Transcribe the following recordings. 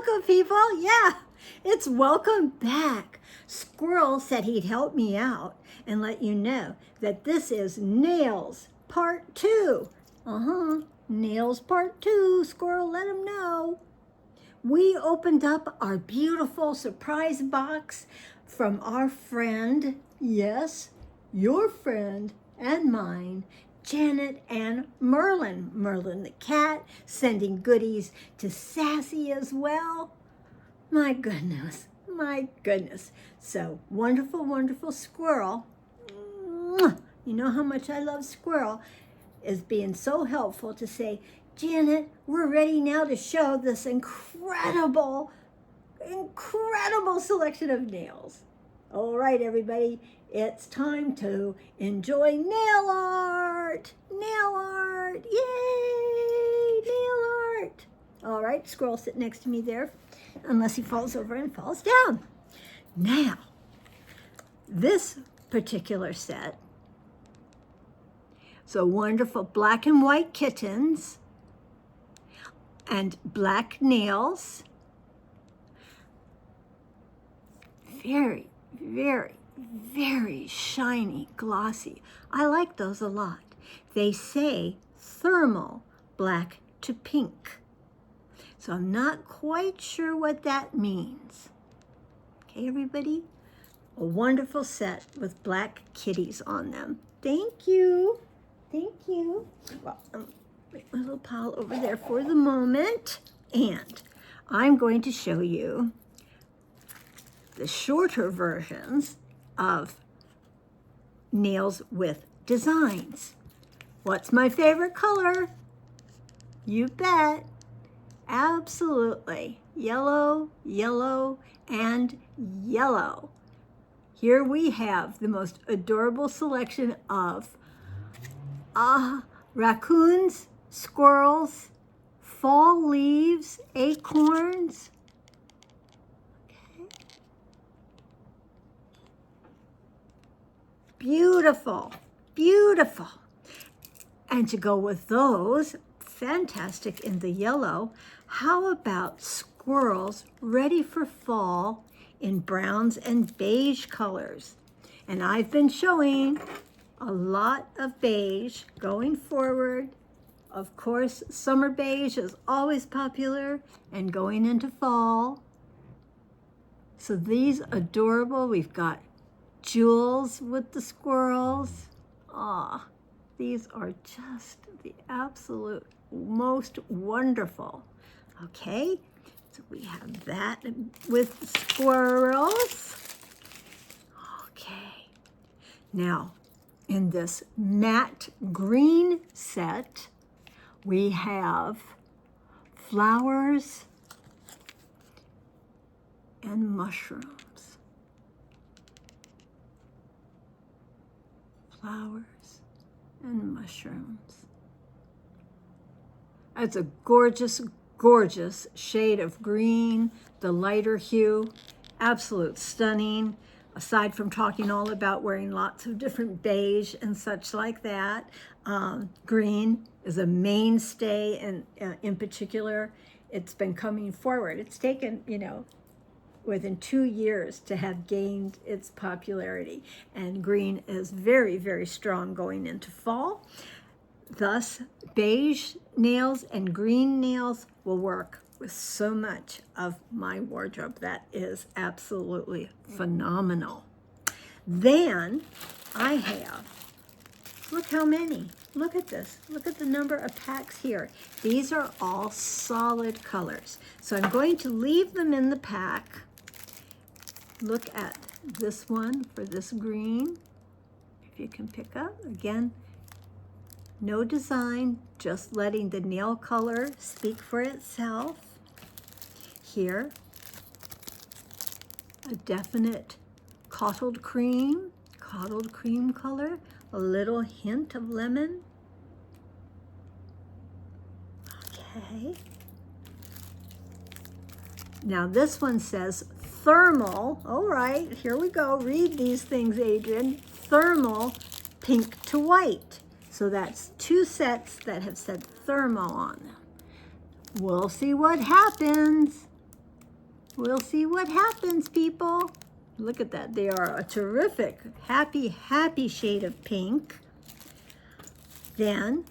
welcome, people. Yeah, it's welcome back. Squirrel said he'd help me out and let you know that this is Nails Part 2. Nails Part 2. Squirrel, let him know. We opened up our beautiful surprise box from our friend, yes, your friend and mine, Janet and Merlin. Merlin the cat, sending goodies to Sassy as well. My goodness, my goodness. So wonderful, wonderful Squirrel. Mwah! You know how much I love Squirrel, is being so helpful to say, Janet, we're ready now to show this incredible selection of nails. All right, everybody, it's time to enjoy nail art. Nail art, yay, nail art. All right, Squirrel, sit next to me there, unless he falls over and falls down. Now, this particular set, so wonderful black and white kittens and black nails. Very, very, very shiny, glossy. I like those a lot. They say thermal black to pink. So I'm not quite sure what that means. Okay, everybody? A wonderful set with black kitties on them. Thank you. Thank you. Well, make my little pile over there for the moment. And I'm going to show you the shorter versions of nails with designs. What's my favorite color? You bet. Absolutely. Yellow, yellow, and yellow. Here we have the most adorable selection of raccoons, squirrels, fall leaves, acorns. Okay. Beautiful, beautiful. And to go with those, fantastic in the yellow, how about squirrels ready for fall in browns and beige colors? And I've been showing a lot of beige going forward. Of course, summer beige is always popular and going into fall. So these adorable, we've got jewels with the squirrels. These are just the absolute most wonderful. Okay, so we have that with the squirrels. Okay, now in this matte green set, we have flowers and mushrooms. Flowers and mushrooms. It's a gorgeous, gorgeous shade of green, the lighter hue, absolute stunning. Aside from talking all about wearing lots of different beige and such like that, green is a mainstay, and in particular, it's been coming forward. It's taken, within 2 years to have gained its popularity, and green is very, very strong going into fall. Thus, beige nails and green nails will work with so much of my wardrobe. That is absolutely phenomenal. Then I have, look how many. Look at this. Look at the number of packs here. These are all solid colors. So I'm going to leave them in the pack. Look at this one for this green. If you can pick up, again, no design, just letting the nail color speak for itself. Here, a definite cottled cream color, a little hint of lemon. Okay. Now this one says thermal. All right, here we go. Read these things, Adrian. Thermal, pink to white. So that's 2 sets that have said thermal on them. We'll see what happens. We'll see what happens, people. Look at that. They are a terrific, happy, happy shade of pink. Then,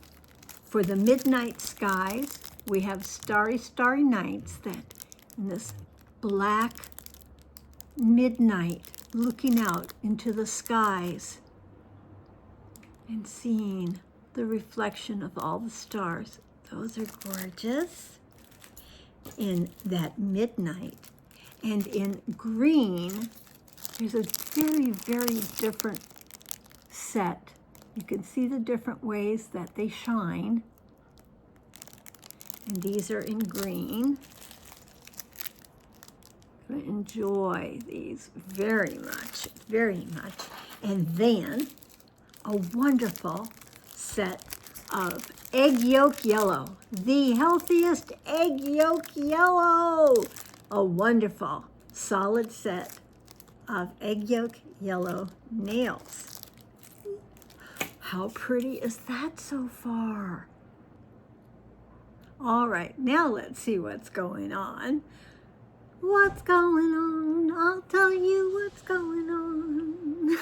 for the midnight skies, we have Starry, Starry Nights that in this black midnight looking out into the skies and seeing the reflection of all the stars. Those are gorgeous. In that midnight. And in green, there's a very, very different set. You can see the different ways that they shine. And these are in green. I enjoy these very much, very much. And then a wonderful set of egg yolk yellow, the healthiest egg yolk yellow. A wonderful solid set of egg yolk yellow nails. How pretty is that so far? All right, now let's see what's going on. What's going on? I'll tell you what's going on.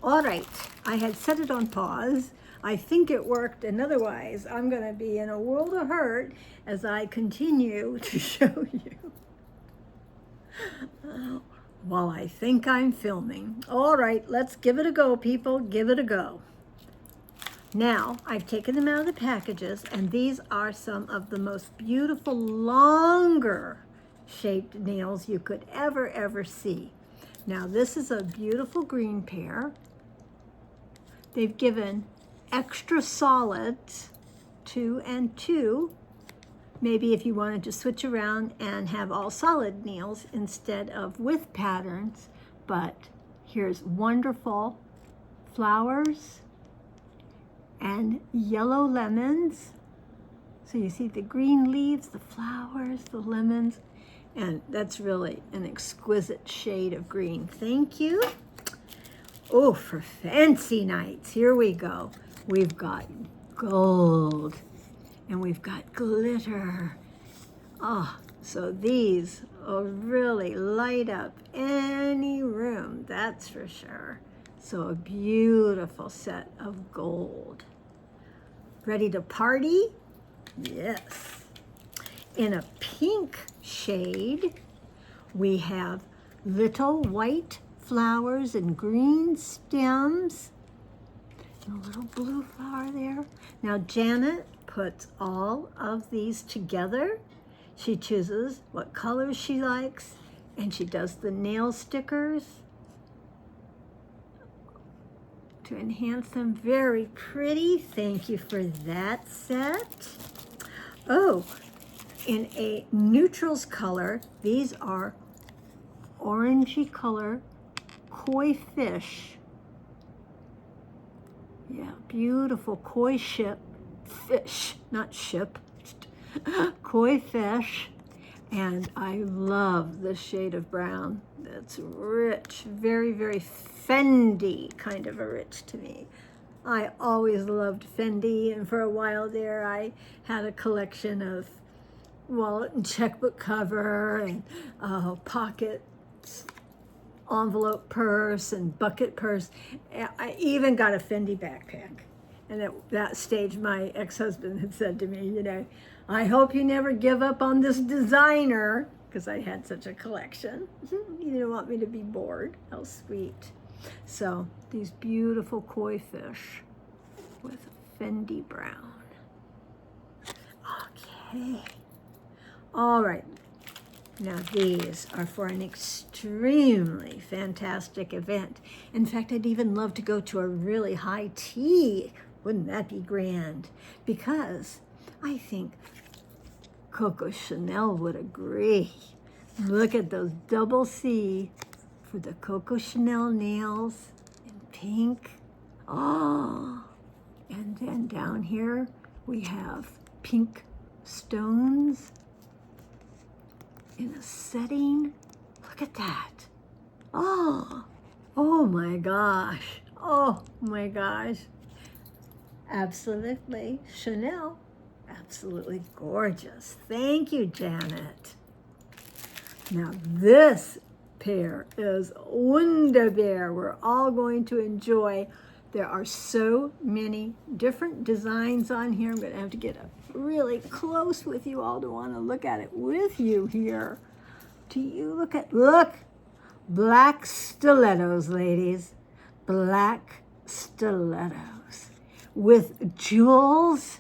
All right, I had set it on pause. I think it worked, and otherwise I'm going to be in a world of hurt as I continue to show you while I think I'm filming. All right, let's give it a go, people. Give it a go. Now, I've taken them out of the packages, and these are some of the most beautiful, longer shaped nails you could ever see. Now, this is a beautiful green pair. They've given extra solids, 2 and 2. Maybe if you wanted to switch around and have all solid nails instead of with patterns. But here's wonderful flowers and yellow lemons. So you see the green leaves, the flowers, the lemons, and that's really an exquisite shade of green. Thank you. Oh, for fancy nights, here we go. We've got gold and we've got glitter. Oh, so these will really light up any room, that's for sure. So a beautiful set of gold. Ready to party? Yes. In a pink shade, we have little white flowers and green stems. And a little blue flower there. Now Janet puts all of these together. She chooses what colors she likes, and she does the nail stickers to enhance them. Very pretty. Thank you for that set. Oh, in a neutrals color, these are orangey color koi fish. Yeah, beautiful koi fish, not ship, koi fish. And I love the shade of brown. That's rich, very, very Fendi kind of a rich to me. I always loved Fendi, and for a while there I had a collection of wallet and checkbook cover and pocket envelope purse and bucket purse. I even got a Fendi backpack. And at that stage, my ex-husband had said to me, you know, I hope you never give up on this designer, because I had such a collection. He didn't want me to be bored. How sweet. So these beautiful koi fish with Fendi brown. Okay. All right. Now these are for an extremely fantastic event. In fact, I'd even love to go to a really high tea. Wouldn't that be grand? Because I think Coco Chanel would agree. Look at those double C for the Coco Chanel nails in pink. Oh, and then down here we have pink stones in a setting. Look at that. Oh my gosh. Oh my gosh. Absolutely Chanel. Absolutely gorgeous. Thank you, Janet. Now this pair is wunderbar. We're all going to enjoy. There are so many different designs on here. I'm going to have to get up really close with you all to want to look at it with you here. Do you look, black stilettos, ladies. Black stilettos with jewels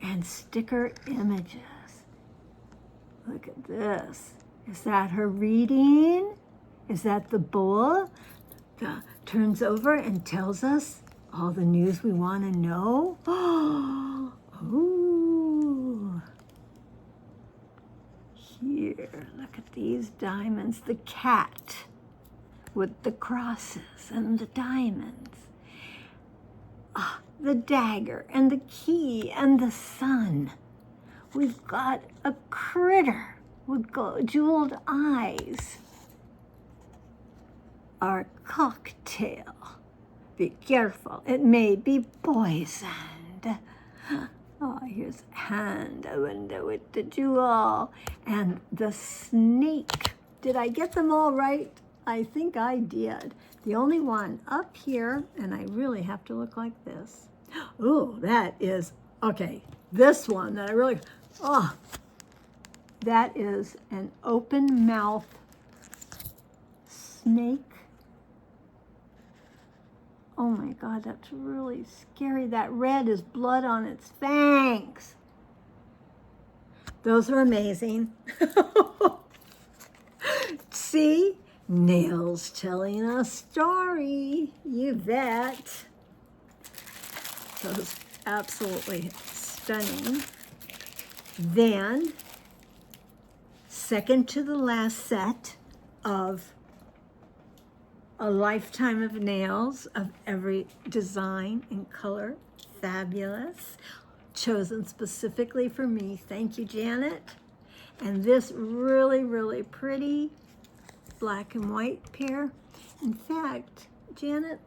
and sticker images. Look at this. Is that her reading? Is that the bull that turns over and tells us all the news we want to know? Ooh. Here, look at these diamonds. The cat with the crosses and the diamonds. The dagger and the key and the sun. We've got a critter with jeweled eyes. Our cocktail. Be careful, it may be poisoned. Oh, here's a hand, a window with the jewel, and the snake. Did I get them all right? I think I did. The only one up here, and I really have to look like this. Oh, that is, okay, this one that I really, that is an open mouth snake. Oh my God, that's really scary. That red is blood on its fangs. Those are amazing. See? Nails telling a story. You bet. Those absolutely stunning. Then, second to the last set of a lifetime of nails of every design and color. Fabulous. Chosen specifically for me. Thank you, Janet. And this really, really pretty black and white pair. In fact, Janet,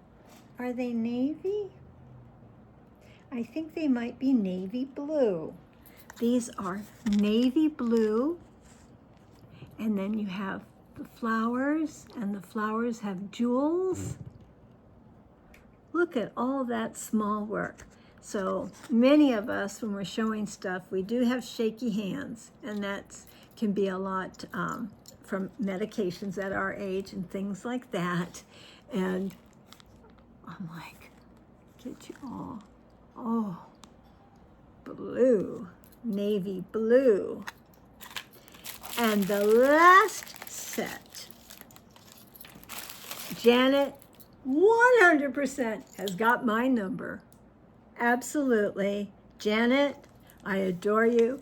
are they navy? I think they might be navy blue. These are navy blue. And then you have the flowers, and the flowers have jewels. Look at all that small work. So many of us, when we're showing stuff, we do have shaky hands, and that can be a lot from medications at our age and things like that. And I'm like, get you all, oh, blue, navy blue. And the last set, Janet 100% has got my number. Absolutely. Janet, I adore you.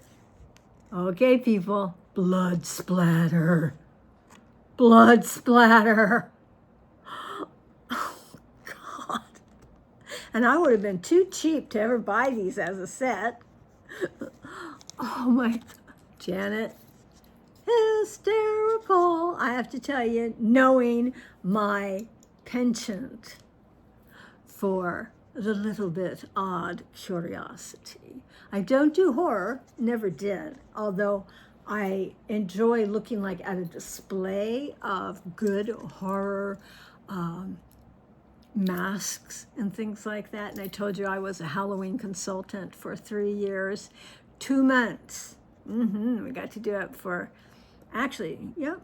Okay, people, blood splatter. Blood splatter. Oh, God. And I would have been too cheap to ever buy these as a set. Oh, my, Janet. Hysterical, I have to tell you, knowing my penchant for the little bit odd curiosity. I don't do horror, never did, although I enjoy looking like at a display of good horror masks and things like that. And I told you I was a Halloween consultant for 3 years, 2 months. We got to do it for actually, yep,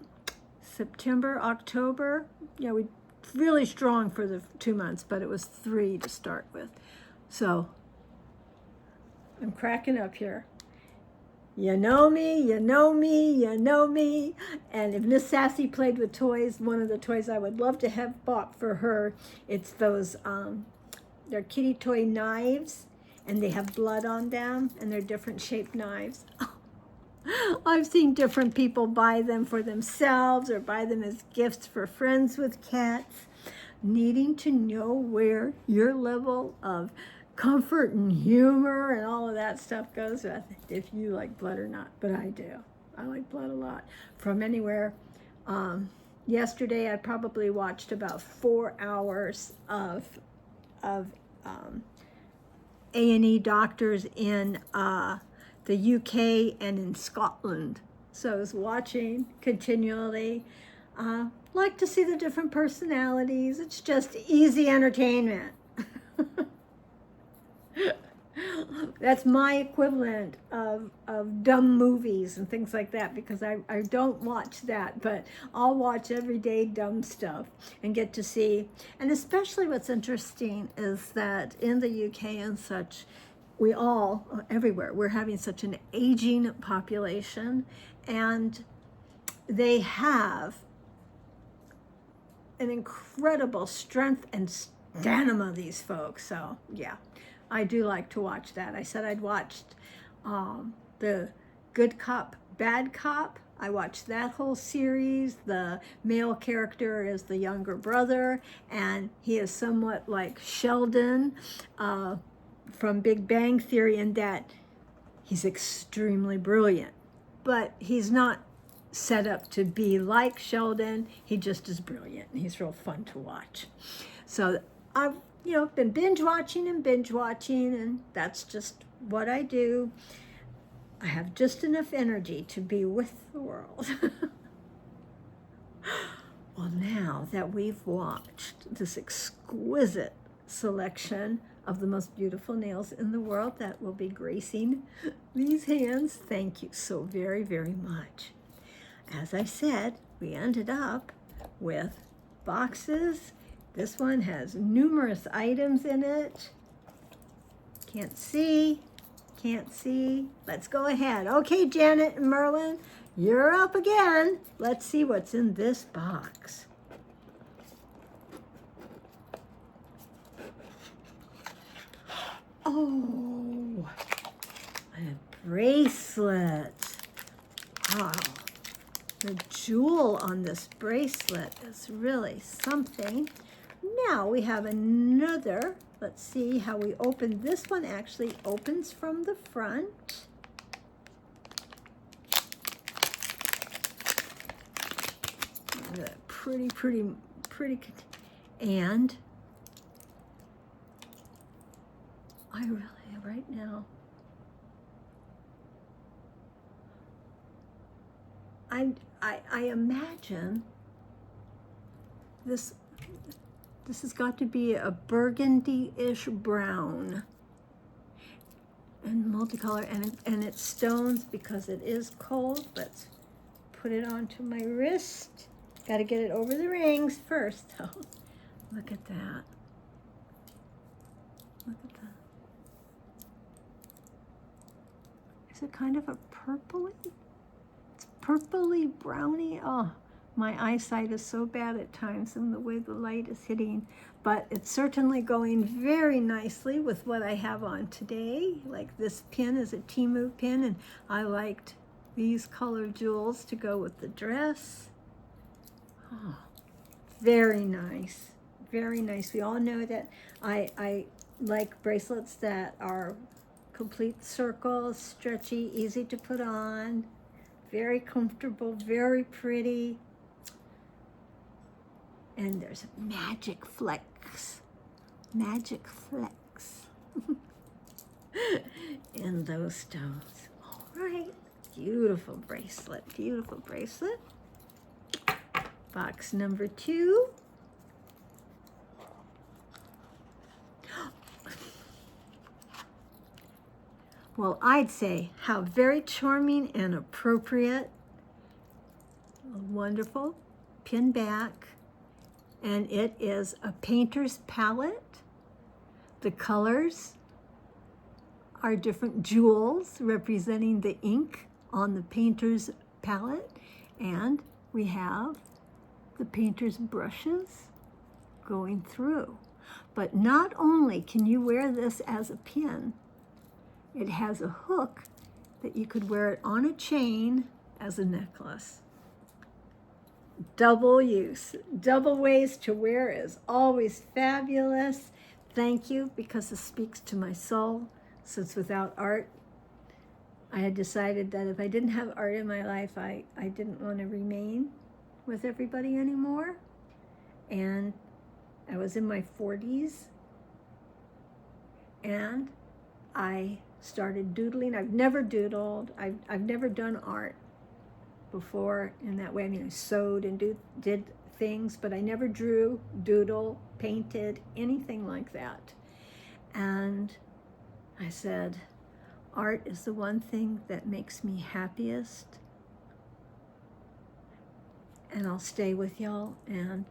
September, October. Yeah, we really strong for the 2 months, but it was 3 to start with. So I'm cracking up here. You know me, you know me, you know me. And if Miss Sassy played with toys, one of the toys I would love to have bought for her, it's those, they're kitty toy knives, and they have blood on them, and they're different shaped knives. I've seen different people buy them for themselves or buy them as gifts for friends with cats. Needing to know where your level of comfort and humor and all of that stuff goes with, if you like blood or not. But I do. I like blood a lot. From anywhere. Yesterday I probably watched about 4 hours of A&E doctors in the UK and in Scotland. So I was watching continually. Like to see the different personalities. It's just easy entertainment. That's my equivalent of dumb movies and things like that, because I don't watch that, but I'll watch everyday dumb stuff and get to see. And especially what's interesting is that in the UK and such, we all, everywhere, we're having such an aging population, and they have an incredible strength and stamina, these folks. So yeah, I do like to watch that. I said I'd watched the Good Cop, Bad Cop. I watched that whole series. The male character is the younger brother, and he is somewhat like Sheldon from Big Bang Theory in that he's extremely brilliant, but he's not set up to be like Sheldon. He just is brilliant, and he's real fun to watch. So I've been binge watching, and that's just what I do. I have just enough energy to be with the world. Well, now that we've watched this exquisite selection of the most beautiful nails in the world that will be gracing these hands, thank you so very, very much. As I said, we ended up with boxes. This one has numerous items in it. Can't see. Let's go ahead. Okay, Janet and Merlin, you're up again. Let's see what's in this box. Oh, a bracelet. Wow. The jewel on this bracelet is really something. Now we have another. Let's see how we open. This one actually opens from the front. Pretty. And I really, right now, I imagine this has got to be a burgundy-ish brown and multicolor, and it's stones because it is cold. Let's put it onto my wrist. Got to get it over the rings first, though. Look at that. Look at that. Is it kind of a purpley? It's purpley browny. Oh, my eyesight is so bad at times and the way the light is hitting, but it's certainly going very nicely with what I have on today. Like this pin is a Temu pin, and I liked these color jewels to go with the dress. Oh, very nice. Very nice. We all know that I like bracelets that are complete circles, stretchy, easy to put on, very comfortable, very pretty. And there's magic flecks in those stones. All right, beautiful bracelet. Box number 2. Well, I'd say how very charming and appropriate. Wonderful pin back. And it is a painter's palette. The colors are different jewels representing the ink on the painter's palette. And we have the painter's brushes going through. But not only can you wear this as a pin, it has a hook that you could wear it on a chain as a necklace. Double use, double ways to wear is always fabulous. Thank you, because this speaks to my soul. Since without art, I had decided that if I didn't have art in my life, I didn't want to remain with everybody anymore. And I was in my 40s, and I started doodling. I've never doodled. I've never done art before in that way. I mean, I sewed and did things, but I never drew, doodle, painted, anything like that. And I said, art is the one thing that makes me happiest, and I'll stay with y'all. And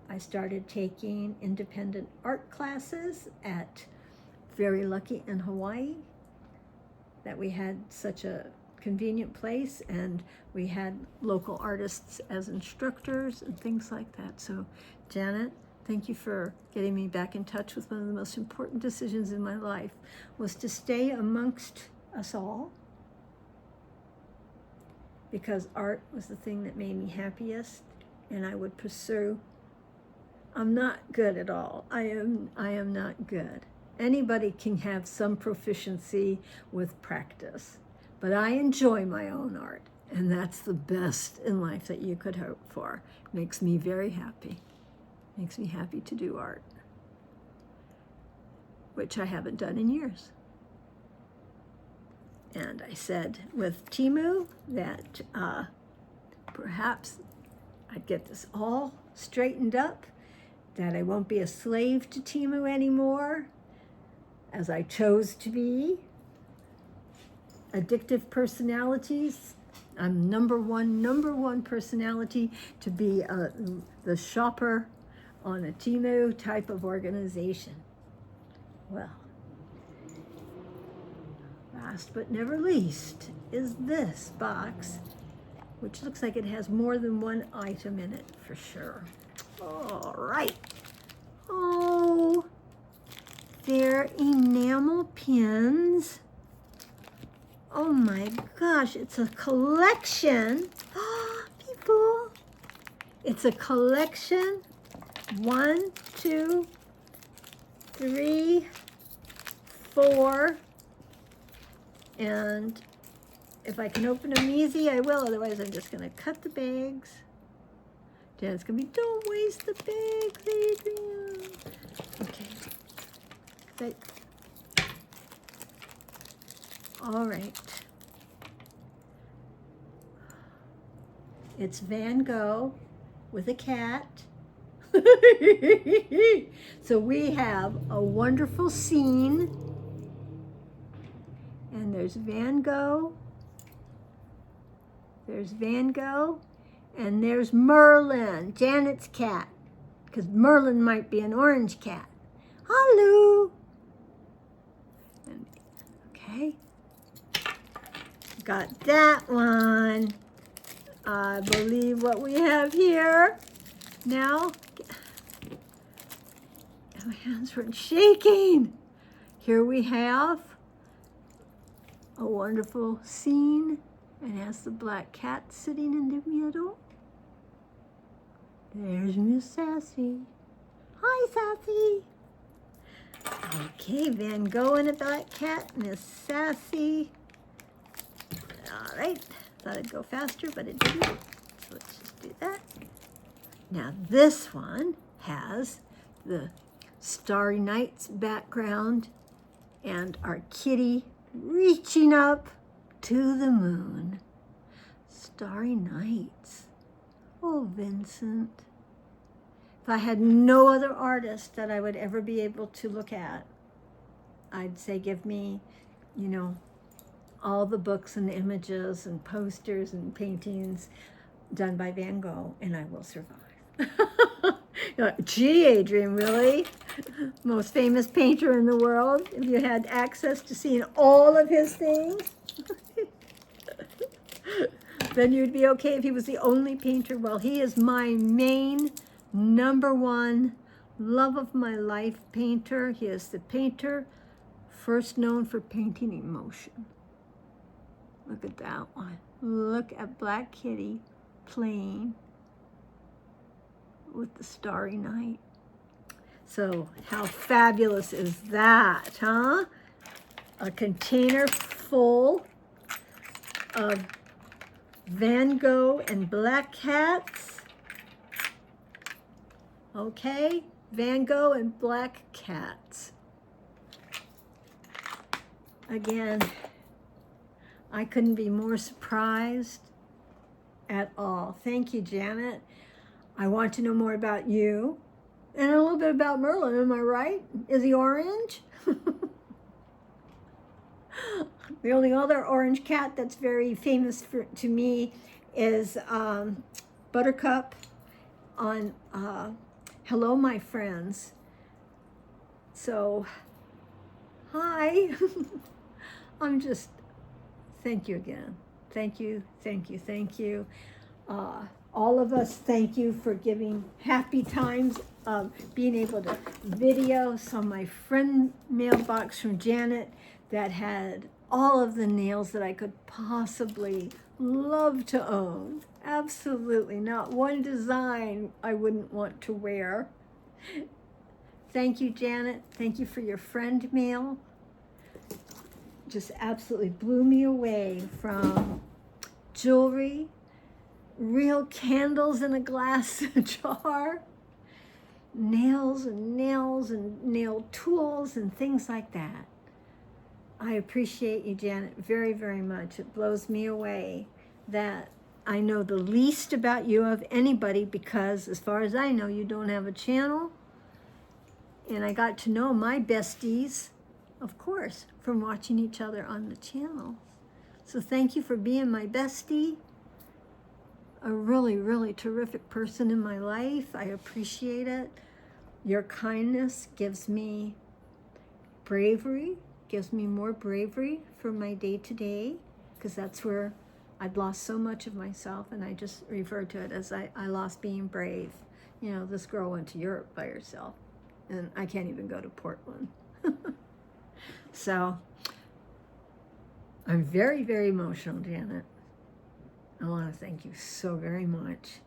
I started taking independent art classes at Very Lucky in Hawaii, that we had such a convenient place, and we had local artists as instructors and things like that. So Janet, thank you for getting me back in touch with one of the most important decisions in my life, was to stay amongst us all, because art was the thing that made me happiest, and I would pursue. I'm not good at all. I am not good. Anybody can have some proficiency with practice, but I enjoy my own art, and that's the best in life that you could hope for. It makes me very happy. Makes me happy to do art, which I haven't done in years. And I said with Temu that perhaps I'd get this all straightened up, that I won't be a slave to Temu anymore, as I chose to be. Addictive personalities. I'm number one personality to be the shopper on a Temu type of organization. Well, last but never least is this box, which looks like it has more than one item in it for sure. All right. Oh, they're enamel pins. Oh my gosh, it's a collection. People, it's a collection. 1, 2, 3, 4. And if I can open them easy, I will. Otherwise, I'm just going to cut the bags. Janet's going to be, don't waste the bags, Adrian. Okay. All right. It's Van Gogh with a cat. So we have a wonderful scene. And there's Van Gogh. There's Van Gogh. And there's Merlin, Janet's cat. Because Merlin might be an orange cat. Hello. Okay. Got that one. I believe what we have here. Now, my hands weren't shaking. Here we have a wonderful scene. It has the black cat sitting in the middle. There's Miss Sassy. Hi, Sassy. Okay, Van Gogh and a black cat, Miss Sassy. All right, thought it'd go faster, but it didn't. So let's just do that. Now this one has the Starry Nights background and our kitty reaching up to the moon. Starry Nights. Oh, Vincent. If I had no other artist that I would ever be able to look at, I'd say give me, all the books and images and posters and paintings done by Van Gogh, and I will survive. Gee, Adrian, really? Most famous painter in the world? If you had access to seeing all of his things, then you'd be okay if he was the only painter. Well, he is my main number one love of my life painter. He is the painter first known for painting emotion. Look at that one. Look at Black Kitty playing with the starry night. So how fabulous is that, huh? A container full of Van Gogh and black cats. Okay, Van Gogh and black cats. Again, I couldn't be more surprised at all. Thank you, Janet. I want to know more about you and a little bit about Merlin. Am I right? Is he orange? The only other orange cat that's very famous to me is Buttercup on Hello, My Friends. So, hi. I'm just, thank you again. Thank you, thank you, thank you. All of us, thank you for giving happy times of being able to video. So my friend mailbox from Janet that had all of the nails that I could possibly love to own. Absolutely not one design I wouldn't want to wear. Thank you, Janet. Thank you for your friend mail. Just absolutely blew me away, from jewelry, real candles in a glass jar, nails and nail tools and things like that. I appreciate you, Janet, very, very much. It blows me away that I know the least about you of anybody, because as far as I know, you don't have a channel. And I got to know my besties, of course, from watching each other on the channel. So thank you for being my bestie. A really, really terrific person in my life. I appreciate it. Your kindness gives me bravery, gives me more bravery for my day-to-day, because that's where I'd lost so much of myself, and I just refer to it as I lost being brave. You know, this girl went to Europe by herself, and I can't even go to Portland. So I'm very, very emotional, Janet. I want to thank you so very much.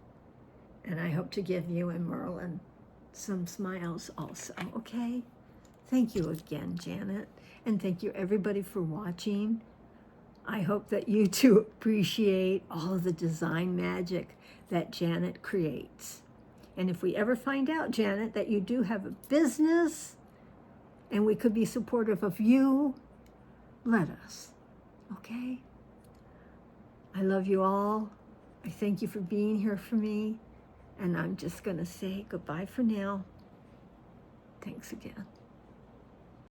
And I hope to give you and Merlin some smiles also, okay? Thank you again, Janet. And thank you, everybody, for watching. I hope that you too appreciate all of the design magic that Janet creates. And if we ever find out, Janet, that you do have a business and we could be supportive of you, let us, okay? I love you all. I thank you for being here for me. And I'm just going to say goodbye for now. Thanks again.